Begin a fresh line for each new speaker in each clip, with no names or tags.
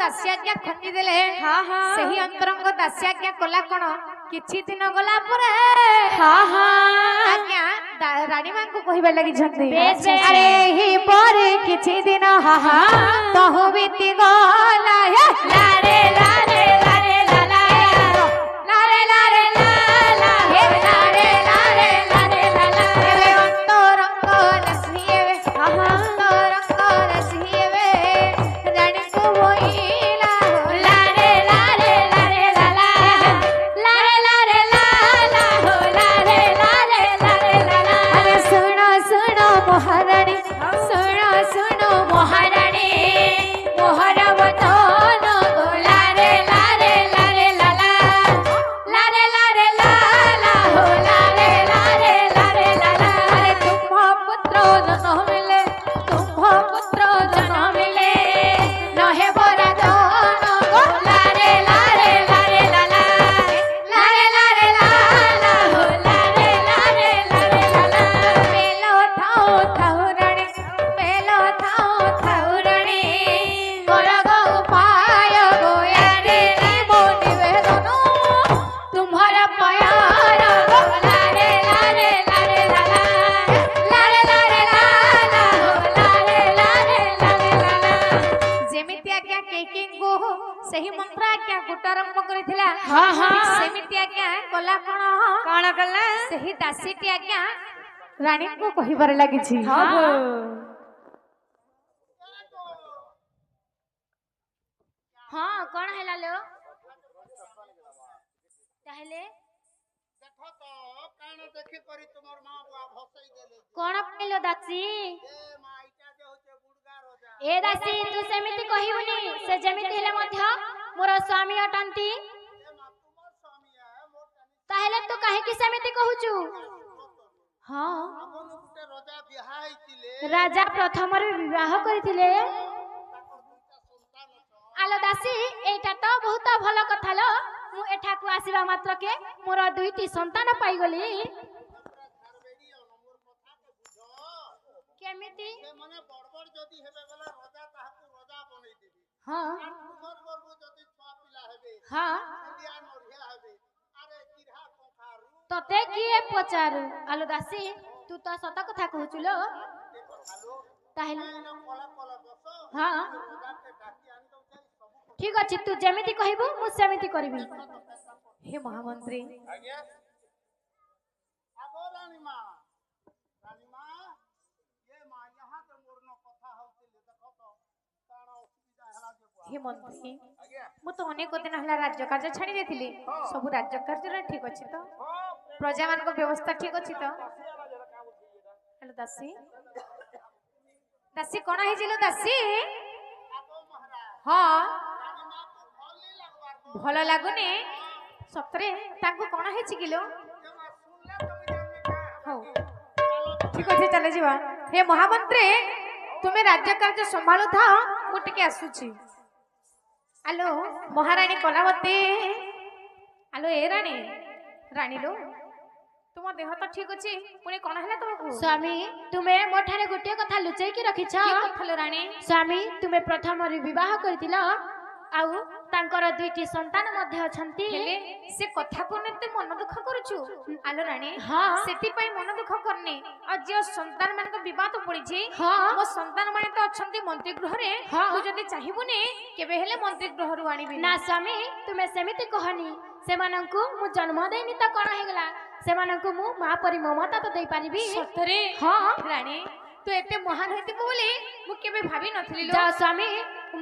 दासी आज्ञा खंडी देले सही अंतरंग दासी आज्ञा कला कोन किछि दिन गला परे आज्ञा रानी मां को कहिबा लागि छथि अरे ही परे किछि दिन तहु बीती गला लारे लारे लारे लाला लारे लारे लाला हे लारे लारे लारे लाला हे अंतरंग रसिए अंतरंग रसिए रानी को बोइला लारे लारे लारे लाला लारे लारे लाला हो लारे लारे लारे लाला अरे सुनो सुनो महारानी सुनो सुनो महारानी मोहर बतन गो लारे लारे लारे लाला लारे लारे लाला हो लारे लारे लारे लाला अरे तुम पुत्र जन्म मिले तुम पुत्र जन्म मिले नहे बरा जन गो लारे लारे लारे लाला लारे लारे लाला हो लारे लारे लारे लाला मेलो थाओ थाओ रानी मेलो थाओ थाओ रानी कर गो उपाय गो यारे मो निवेदन तुम्हारा प्यार गो लारे लारे लारे लाला लारे लारे लाला हो लारे लारे लारे लाला जेमिति आज्ञा केकिंग को सही मंत्र आज्ञा गुटारंभ करिथिला सेमिति आज्ञा कला कोन कला सही दासीटी आज्ञा रानी को कहिबार लागि छी कोन हैला लो ताहले
देखो तो कान देखि करी तुमर मां बुआ भसई देले
कोन पइलो दासी
ए मां इटा जे होचे बुडगा रोजा
ए दासी तू सेमिति कहिबुनी से जेमिति हेले मध्य मोर स्वामी अटंती
ए मां तुमर स्वामी है मोर तनी
ताहले तू काहे कि सेमिति कहूचू हां
आपन गुटे रोजा बिहा हैतिले
राजा प्रथम रे विवाह करिथिले
ताको दुटा संतान छ
आलो दासी एटा तो बहुत भलो कथा लो मु एठा को आसीबा मात्र के मोर दुईटी संतान पाई गली
घरबेडी मोर कथा के बुझो
केमिति
से माने बड़बड़ जदी हेबे वाला रोजा ताहाको रोजा बनई देबी
हां
तुमर बड़बड़ जदी छुआ पिला हेबे
हां
इंडिया नोरिया हेबे अरे किरहा कोखारू
तते किए पचार आलो दासी तू तो सत कथा कहूचु लो
देखो खालो
ताहले
कोला कोला बसो
हां
रोजा के डाकी आन दउ छै सब
ठीक अछि तू जेमिति कहबो मु सेमिति करबी हे महामंत्री
आज्ञा आगो रानी मां ये मां यहां तो मोर न कथा होतिले देखो तो काना असुविधा हला जे बुआ
हे मंत्री
आज्ञा
मु तो अनेक दिन हला राज्य कार्य छाड़ी देथिली सब राज्य कार्य ठीक अछि तो प्रजा मान को व्यवस्था ठीक अछि तो हेलो दासी दासी कोन हे जिलो दासी
आगो महाराज
हां
रानी मां को भली लगबार
भलो लागुनी सतरे ताको कोन हे छिकिलो
जे मां सुनले तुम जाने का
हो ठीक अछि चले जीवा हे महामंत्री तुमे राज्य कार्य संभाळु था मु टिके आसुची हेलो महारानी कलावती हेलो ए रानी रानी लो तुम देह तो ठीक अछि पुनी कोन हला तुमको स्वामी तुमे मोठारे गुटे कथा लुचै की रखिछ की कथलो रानी स्वामी तुमे प्रथम रि विवाह करतिला आउ तांकर दुईटी संतान मध्ये अछंती हेले से कथा कोनते मन दुख करूछु आलो रानी हां सेति पई मन दुख करनी आ जे संतान मान को विवाद पड़ी छी हां मो संतान माने तो अछंती मंत्री गृह रे तू जदी चाहिबुनी केबे हेले मंत्री गृह रु आनिबी ना स्वामी तुमे सेमिति कहनी से मानंकु मु जन्म देनी त कोन हेगला से मानंकु मु मा परि ममता तो देई पारिबी सतरे हां रानी तू एते महान होइति बोली मु केबे भाबी नथली लो जा स्वामी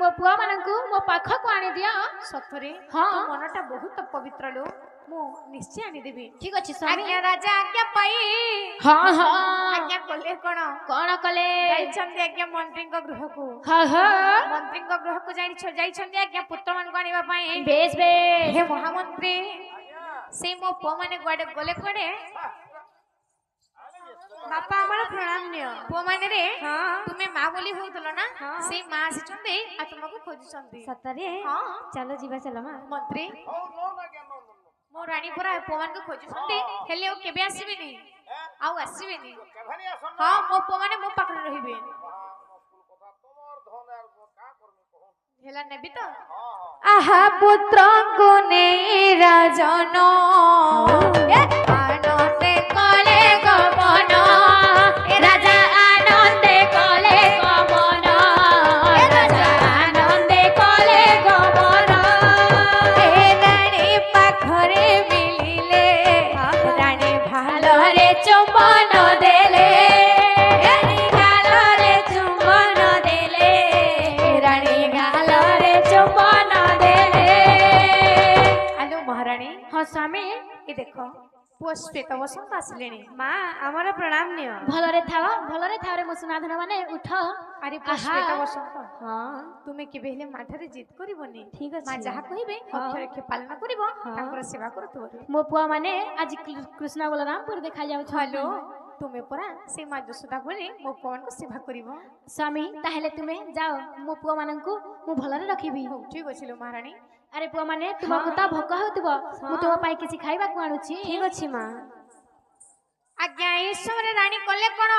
मो पुआ मानंकु मो पाख को आनी दिया सतरे हां तो मनटा बहुत पवित्र लो मु निश्चय आनी देबी ठीक अछि स्वामी आज्ञा राजा आज्ञा पाई हां हां आज्ञा कले कोन कले जाई छंदी आज्ञा मंत्री को गृह को हां हां मंत्री को गृह को जाई छंदी आज्ञा पुत्र मान को आनिबा पई बेस बेस हे महामंत्री से मो पुआ माने गुआडे गले कोडे बापा हमर प्रणाम नियो पुआ माने रे तुमे मां बोली होतलो ना से मां आछंती आ तुमको खोजछंती सतरे हां चलो जीवा चलो मां मंत्री
हो नो ना के नो
मो रानी पुरा पुआ मान को खोजछंती हेले ओ केबे आसीबेनी आउ आसीबेनी
केभनी आसन
हां मो पुआ माने मो पाखरे रहिबे ହେଲା ନେବି ତ ଆହା ପୁତ୍ରଙ୍କୁ ନେଇ ରାଜନ ଆନନ୍ଦେ କଲେ ଗମନ ରାଜା ଆନନ୍ଦେ କଲେ ଗମନ ରାଜା ଆନନ୍ଦେ କଲେ ଗମନ ରାଣୀ ପାଖରେ ମିଳିଲେ ରାଣୀ ଭାଲରେ ଚୁମ୍ବନ ଦେଲେ ରାଣୀ ଗାଲରେ ଚୁମ୍ବନ ଦେଲେ ରାଣୀ ଗାଲରେ ଚୁମ୍ବନ ଦେଲେ। ଆଲୋ ମହାରାଣୀ
ହଁ ସ୍ୱାମୀ
ଏ ଦେଖ ପୁଅ ଶ୍ଵେତ ବସନ୍ତ ଆସିଲେଣି।
ମା ଆମର ପ୍ରଣାମ ନିଅ। ଭଲରେ ଥାଅ ରେ ମୋ ସୁନାଧନ ମାନେ ଉଠ।
ଆରେ ପୁଅ
ଆହା।
ଶ୍ଵେତ ବସନ୍ତ
ହଁ
ତୁମେ କେବେ ହେଲେ ମା ଠାରେ ଜିଦ୍ କରିବନି।
ଠିକ ଅଛି।
ମା ଯାହା କହିବେ ଅକ୍ଷରେ ଅକ୍ଷରେ ପାଳନ କରିବ
ହଁ।
ତାଙ୍କର ସେବା କରୁଥିବ।
ମୋ ପୁଅ ମାନେ ଆଜି କୃଷ୍ଣ ବଳରାମପୁର ଦେଖା ଯାଉଛନ୍ତି।
ହାଲୋ ତୁମେ ପରା ସେ ମା ଯଶୋଦା ଭଳି ମୋ ପୁଅମାନଙ୍କୁ ସେବା କରିବ।
ସ୍ୱାମୀ ତାହେଲେ ତୁମେ ଯାଅ ମୋ ପୁଅ ମାନଙ୍କୁ ମୁଁ ଭଲରେ ରଖିବି।
ହଉ ଠିକ ଅଛି ଲୋ ମହାରାଣୀ।
ଆରେ ପୁଅ ମାନେ ତୁମକୁ ତ ଭୋକ ହେଉଥିବ ମୁଁ ତୁମ ପାଇଁ କିଛି ଖାଇବାକୁ ଆଣୁଛି। ଠିକ ଅଛି ମା।
ଆଜ୍ଞା ଈଶ୍ୱର ରାଣୀ କଲେ କଣ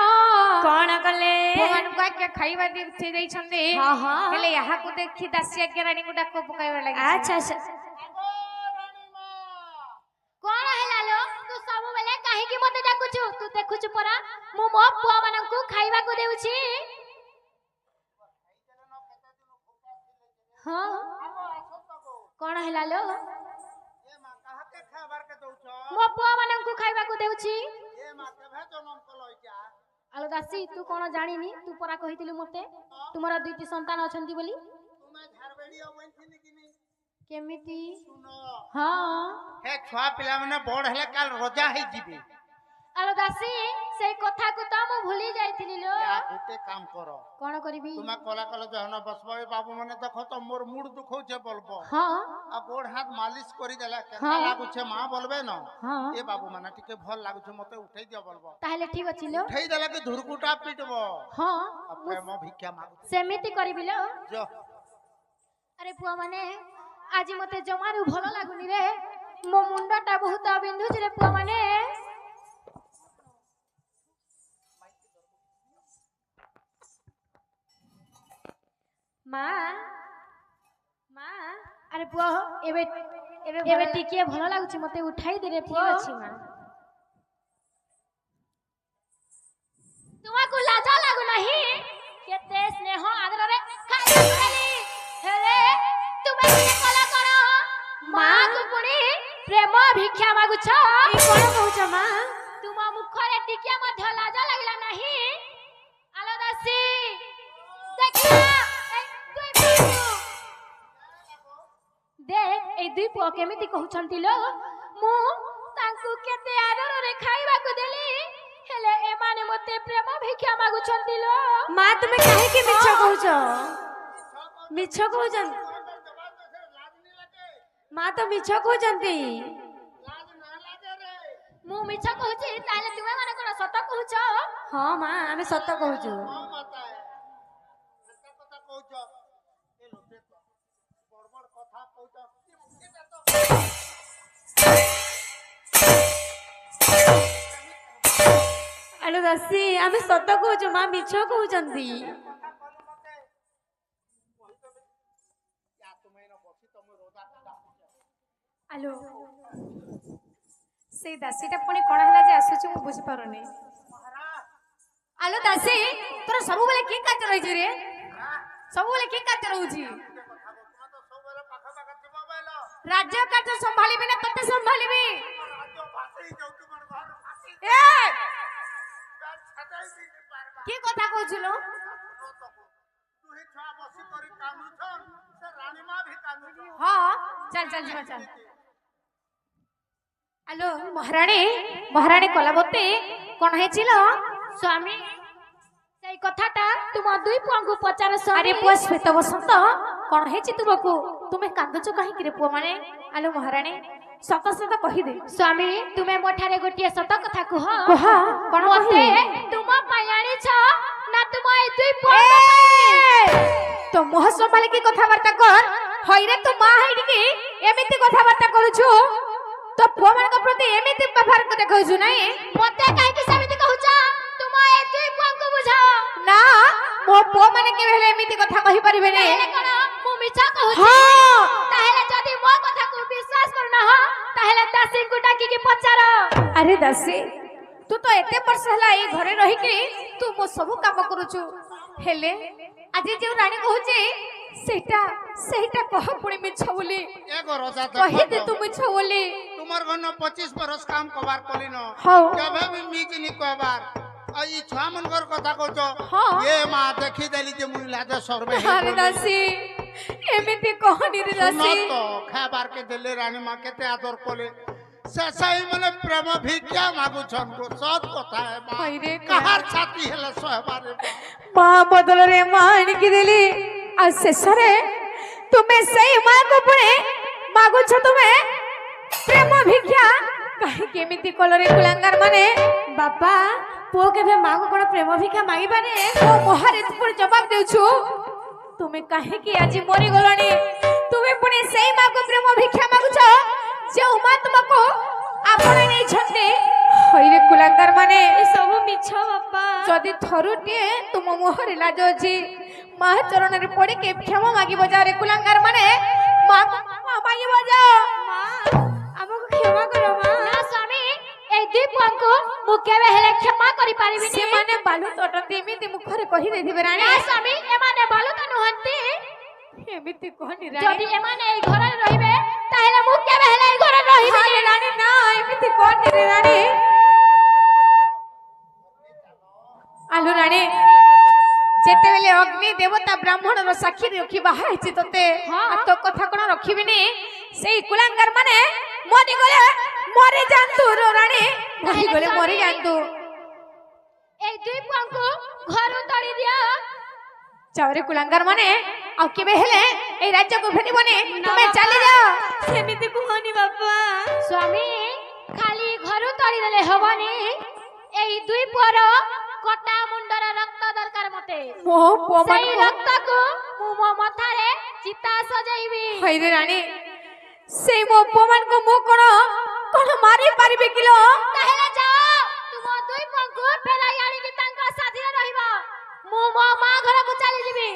କଲେ
ପୁଅମାନଙ୍କୁ ଆଜ୍ଞା ଖାଇବା ଦେଇଛନ୍ତି।
ହଁ ହଁ
ହେଲେ ଏହାକୁ ଦେଖି ଦାସୀ ଆଜ୍ଞା ରାଣୀଙ୍କୁ ଡାକ ପକାଇବା ଲାଗି
ଆଚ୍ଛା ଆଚ୍ଛା
ରାଣୀ ମା
କଣ ହେଲା ଲୋ ତୁ ସବୁବେଳେ କାହିଁକି ମତେ ଡାକୁଛୁ? ତୁ ଦେଖୁଛୁ ପରା ମୁଁ ମୋ ପୁଅ ମାନଙ୍କୁ ଖାଇବାକୁ ଦେଉଛି। ହଁ କଣ ହେଲା ଲୋ?
ଏ ମା କାହାକେ ଖାଇବାର କେ ଦଉଛ?
ମୋ ପୁଅ ମାନଙ୍କୁ ଖାଇବାକୁ ଦେଉଛି।
ଏ ମା କେଭେ ଜନମ କଲ ଇଟା?
ଆଲୋ ଦାସୀ ତୁ କଣ ଜାଣିନି? ତୁ ପରା କହିଥିଲୁ ମତେ ତୁମର 2ଟି ସନ୍ତାନ ଅଛନ୍ତି ବୋଲି।
ତୁମେ ଝାରବେଡି ଅବଇଥିନି କିନି?
କେମିତି?
ଶୁନ
ହଁ
ହେ ଛୁଆ ପିଲାମାନେ ବଡ଼ ହେଲେ କାଲ ରଜା ହେଇଯିବେ।
ଆଲୋ ଦାସୀ ସେଇ କଥାକୁ ତ ମୁଁ ଭୁଲି ଯାଇଥିଲି ଲୋ।
ଯା ଗୋଟେ କାମ କର
କଣ କରିବି?
ତୁମେ କଲା କଲେ ଜହନ ବସବ ଏ ବାବୁ ମାନେ ଦେଖ ତ মোর মুড দুখৌছে বলবো
ହଁ
আর গোড় হাত মালিশ করে দেলা কেমন
হ্যাঁ।
লাগুছে মা বলবে না
ହଁ
এ বাবু মানে টিকে ভাল লাগুছে মতে উঠাই দিও বলবো
ତାହେଲେ ଠିକ ଅଛି ଲୋ।
উঠাই দেলা কি ধুরকুটা পিটব
ହଁ
আর প্রেম ভিক্ষা মাগুছে
ସେମିତି କରିବି ଲୋ।
যো
ଆରେ ପୁଅ ମାନେ ଆଜି ମତେ ଜମାରୁ ଭଲ ଲାଗୁନି ରେ। ମୋ ମୁଣ୍ଡଟା ବହୁତ ବିନ୍ଧୁଛି ରେ ପୁଅ ମାନେ। ମା ମା ଆରେ ପୁଅ ଏବେ ଏବେ ଟିକେ ଭଲ ଲାଗୁଛି ମତେ ଉଠାଇ ଦେ ରେ ପୁଅ। ଠିକ ଅଛି ମା। ତୁମକୁ ଲାଜ ଲାଗୁନାହିଁ? କେତେ ସ୍ନେହ ଆଦରରେ ଖାଇଲି ହେଲେ ତୁମେ କଲା କଣ? ମାକୁ ପୁଣି ପ୍ରେମ ଭିକ୍ଷା ମାଗୁଛ? କଣ କହୁଛ ମା? ତୁମ ମୁଖରେ ଟିକେ ମଧ୍ୟ ଲାଜ ଲାଗିଲା ନାହିଁ? ଆଲୋ ଦାସୀ ଦେଖିଲା ଦେଖ ଏଇ 2 ପୁଅ କେମିତି କହୁଛନ୍ତି ଲୋ। ମୁଁ ତାଙ୍କୁ କେତେ ଆଦରରେ ଖାଇବାକୁ ଦେଲି ହେଲେ ଏମାନେ ମତେ ପ୍ରେମ ଭିକ୍ଷା ମାଗୁଛନ୍ତି ଲୋ।
ମା ତୁମେ କାହିଁକି ମିଛ କହୁଛ? ମିଛ କହୁଛନ୍ତି ମା ତ ମିଛ କହୁଛନ୍ତି।
লাজ না লাগে রে
ମୁଁ ମିଛ କହୁଛି ତାହେଲେ ତୁମେ ମାନେ କଣ ସତ କହୁଛ?
ହଁ ମା ଆମେ ସତ କହୁଛୁ।
ହଁ ମାତା ଏଟା কথা কହୁছ এ লোকে তো বড় বড় কথা কହୁছ এটা তো
ଆଲୋ ଦାସୀ ଆମେ ସତ କହୁଛୁ ମା ମିଛ କହୁଛନ୍ତି।
কথা কল মতে কহিতবে যা তুমি ন বসি তুমি রোজা ডাকুছ
ଆଲୋ ସେଇ ଦାସୀଟା ପୁଣି କଣ ହେଲା ଯେ ଆସୁଛି ମୁଁ ବୁଝିପାରୁନି। ଆଲୋ ଦାସୀ ତୋର ସବୁବେଳେ କି କାର୍ଯ୍ୟ ରହିଛି ରେ? ସବୁବେଳେ କି କାର୍ଯ୍ୟ ରହୁଛି?
কথা তুমি তো সবরে পাখা পাখা ଥିବ বেল
ରାଜ୍ୟ କାର୍ଯ୍ୟ ସମ୍ଭାଳିବି ନା ତତେ ସମ୍ଭାଳିବି?
রাজ্য ভাসেই যাও তোমার ঘর ভাসেই
ଏ
তার ছাটাই দিতে পারবা
କି କଥା କହୁଛୁ ଲୋ?
তুই ছুয়া বসি করে কামুছন সে রানী মা ভি কামুছ
ହଁ ଚାଲ ଚାଲ ଯିବା ଚାଲ। ଆଲୋ ମହାରାଣୀ ମହାରାଣୀ କଲାବତୀ କଣ ହେଇଛି ଲୋ?
ସ୍ୱାମୀ ସେଇ କଥାଟା ତୁମ 2 ପୁଅଙ୍କୁ ପଚାର
ଆରେ
ସ୍ୱାମୀ।
ପୁଅ ଶ୍ଵେତ ବସନ୍ତ କଣ ହେଇଛି ତୁମକୁ? ତୁମେ କାନ୍ଦୁଛ କାହିଁକି ରେ ପୁଅ ମାନେ? ଆଲୋ ମହାରାଣୀ ସତ ସତ କହିଦେ।
ସ୍ୱାମୀ ତୁମେ ମୋ ଠାରେ ଗୋଟିଏ ସତ କଥା କୁହ।
କୁହ କଣ
ମତେ
କହିଲେ?
ତୁମ ପାଇଁ ଆଣିଛ ନା ତୁମ ଏଇ 2
ଏ!
ପୁଅ?
ତ ମୁହ ସମ୍ଭାଳିକି କଥାବାର୍ତ୍ତା କର। ହଇରେ ତୁ ମା ହେଇକି ଏମିତି କଥାବାର୍ତ୍ତା କରୁଛୁ? ତ ପୁଅ ମାନଙ୍କ ପ୍ରତି ଏମିତି ବ୍ୟବହାର ଦେଖାଉଛୁ ନାଇଁ?
ମତେ କାହିଁକି ସେମିତି କହୁଛ? ତୁମ ଏଇ 2 ପୁଅଙ୍କୁ ବୁଝାଅ।
ନା ମୋ ପୁଅ ମାନେ କେବେ ହେଲେ ଏମିତି କଥା କହିପାରିବେନି।
ତାହେଲେ କଣ ମୁଁ ମିଛ କହୁଛି
ହଁ
ତାହେଲେ ଯଦି ମୋ କଥାକୁ ବିଶ୍ୱାସ କରୁନ ହ ତାହେଲେ ଦାସୀଙ୍କୁ ଡାକିକି ପଚାର।
আরে দাসী তু তো এতে বর্ষ হলা এই ঘরে রহিকি তু মো সবু কাম করুছু হেলে আজি যে রানী কহুছে সেটা সেটা কহ পুনি মিছ বলি
এগো রজা
কহি দে
দেখো
তু মিছ বলি
তোমার ঘন 25 বরস কাম কবার কলিন
হও
কেবে বি মিকিনি কবার এই ছুয়া মনকর কথা কইছ
হ্যাঁ।
এ মা দেখি দেলি যে মুই লাজে সরবে
আরে দাসী এমিতি কহনি রে দাসী
তো খাবার কে দেলে রানী মা কেতে আদর কলে শেষাই মানে প্রেম ভিক্ষা মাগুছন গো সৎ কথা হে মা
হায়রে
কাহার ছাতি হেলে সহবারে
মা বদলরে মা আনিকি দেলি আর শেষরে তুমি সেই মা কো পুনি মাগুছ তুমি প্রেম ভিক্ষা কাহি কেমিতি কলরে কুলাঙ্গার মানে
বাপা পুଅ କେବେ ମାକୁ କଣ ପ୍ରେମ ଭିକ୍ଷା ମାଗିପାରେ?
ও মহারে তুমি জবাব দেউছু তুমি কাহিকি আজি মরি গলনি তুমি পুনি সেই মা কো প্রেম ভিক্ষা মাগুছ যে মা তোমাকে আপন নেই ছন্তে হইরে কুলাঙ্গার মানে
ଏସବୁ ମିଛ ବାପା।
যদি থরুটিয়ে তুম মুহরে লাজ ଅଛି মা চরণরে পড়ে কে ক্ষমা মাগিব যাও রে কুলাঙ্গার মানে মা মাগিব যাও
মା ଆମକୁ କ୍ଷମା କର ମା।
ନା ସ୍ୱାମୀ এই ଦୁଇ ପୁଅଙ୍କୁ ମୁଁ କେବେ ହେଲେ କ୍ଷମା କରିପାରିବିନି।
ସେମାନେ ବାଲୁ ତଟନ୍ତି ଏମିତି ମୁଖରେ କହି ଦେଇଥିବେ ରାଣୀ
ନା ସ୍ୱାମୀ ଏମାନେ ବାଲୁତ ନୁହନ୍ତି।
ଏମିତି କହନି
ଯଦି
ରାଣୀ
ଏମାନେ এই ଘରରେ ରହିବେ ତାହେଲେ ମୁଁ କେବେ ହେଲେ এই ଘରେ
ଆରେ
ରହିବିନି।
ରାଣୀ ନା ଏମିତି କହନି ରେ ରାଣୀ ଆଲୁ ରାଣୀ ଯେତେବେଳେ ଅଗ୍ନି ଦେବତା ବ୍ରାହ୍ମଣର ସାକ୍ଷୀ ରଖି ବାହା ହେଇଛି ତତେ ଆଉ ତୋ କଥା କଣ ରଖିବିନି ସେଇ କୁଳାଙ୍ଗାର ମାନେ ମରିଗଲେ ମରି ଯାଆନ୍ତୁ ରେ ରାଣୀ ମରିଗଲେ ମରି ଯାଆନ୍ତୁ
এই ଦୁଇ ପୁଅଙ୍କୁ ଘରୁ ତଳି ଦିଅ।
ଚାଉରେ କୁଳାଙ୍ଗାର ମାନେ ଆଉ କେବେ ହେଲେ এই ରାଜ୍ୟକୁ ଫେରିବନି ତୁମେ ଚାଲି ଯାଅ
ସେମିତି କୁହନି ବାପା।
ସ୍ୱାମୀ ଖାଲି ଘରୁ ତଳି ଦେଲେ ହବନି। এই ଦୁଇ ପୁଅର କଟା ମୁଣ୍ଡର ରକ୍ତ ଦରକାର ମତେ।
ମୋ ପୁଅ
ସେଇ
ମାନଙ୍କୁ
ରକ୍ତକୁ ମୁଁ ମୋ ମଥାରେ ଚିତା ସଜେଇବି।
ହଇରେ ରାଣୀ ସେଇ ମୋ ପୁଅ ମାନଙ୍କୁ ମୁଁ କଣ କଣ ମାରି ପାରିବି କିଲୋ
ତାହେଲେ ଯାଅ ତୁମ ଦୁଇ ପୁଅଙ୍କୁ ଫେରାଇ ଆଣିକି ତାଙ୍କ ସାଥିରେ ରହିବ। ମୁଁ ମୋ ମା ଘରକୁ ଚାଲିଯିବି।